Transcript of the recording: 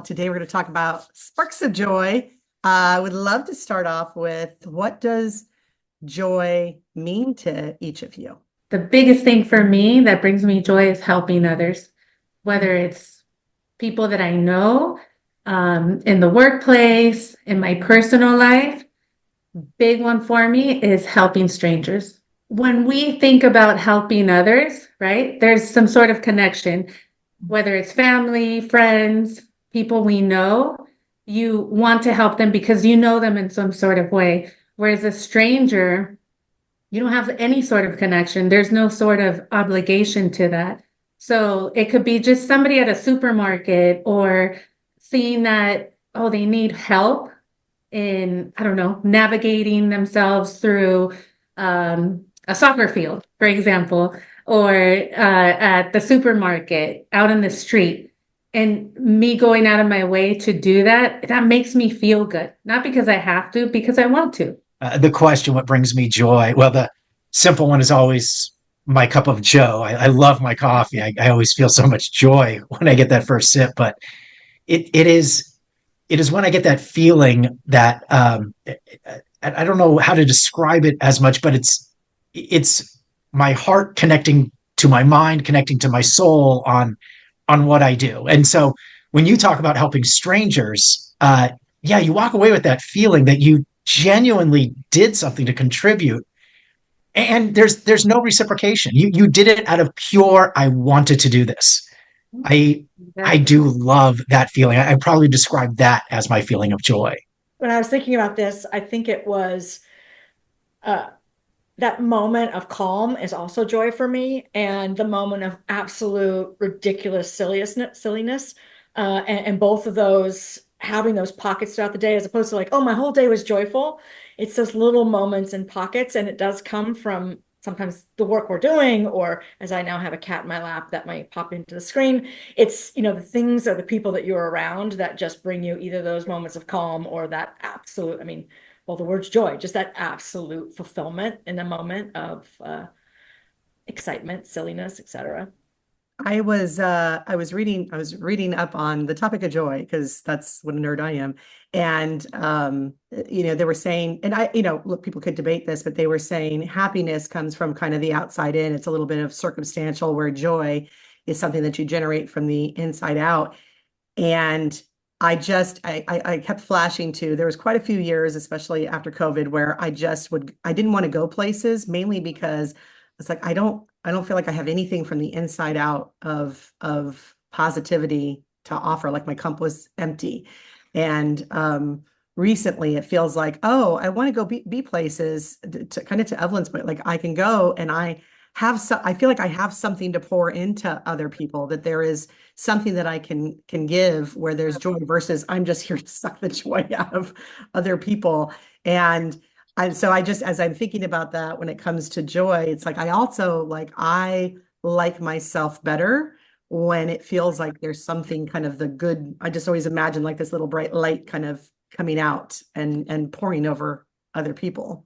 Today we're going to talk about sparks of joy. I would love to start off with, what does joy mean to each of you? The biggest thing for me that brings me joy is helping others, whether it's people that I know, in the workplace, in my personal life. Big one for me is helping strangers. When we think about helping others, right, there's some sort of connection, whether it's family, friends, people we know, you want to help them because you know them in some sort of way. Whereas a stranger, you don't have any sort of connection. There's no sort of obligation to that. So it could be just somebody at a supermarket or seeing that, oh, they need help in, I don't know, navigating themselves through a soccer field, for example, or at the supermarket, out in the street. And me going out of my way to do that, that makes me feel good. Not because I have to, because I want to. The question, what brings me joy? Well, the simple one is always my cup of joe. I love my coffee. I always feel so much joy when I get that first sip, but it is when I get that feeling that I don't know how to describe it as much, but it's my heart connecting to my mind, connecting to my soul on what I do. And so when you talk about helping strangers, yeah, you walk away with that feeling that you genuinely did something to contribute, and there's no reciprocation. You did it out of pure, I wanted to do this. I Exactly. do love that feeling. I probably describe that as my feeling of joy. When I was thinking about this, I think it was uh, that moment of calm is also joy for me, and the moment of absolute ridiculous silliness, and both of those having those pockets throughout the day, as opposed to like, oh, my whole day was joyful. It's those little moments and pockets, and it does come from sometimes the work we're doing, or as I now have a cat in my lap that might pop into the screen. It's, the things or the people that you're around that just bring you either those moments of calm or that absolute, I mean, well, the word's joy, just that absolute fulfillment in a moment of excitement, silliness, etc. I was reading up on the topic of joy because that's what a nerd I am. And they were saying, and look, people could debate this, but they were saying happiness comes from kind of the outside in. It's a little bit of circumstantial, where joy is something that you generate from the inside out. And I kept flashing to, there was quite a few years, especially after COVID, where I didn't want to go places, mainly because it's like, I don't feel like I have anything from the inside out of positivity to offer. Like, my cup was empty. And recently it feels like, oh, I want to go be places, to kind of, to Evelyn's point, like I can go and I feel like I have something to pour into other people, that there is something that I can give, where there's joy, versus I'm just here to suck the joy out of other people. And so I just, as I'm thinking about that, when it comes to joy, it's like I like myself better when it feels like there's something kind of the good. I just always imagine like this little bright light kind of coming out and pouring over other people.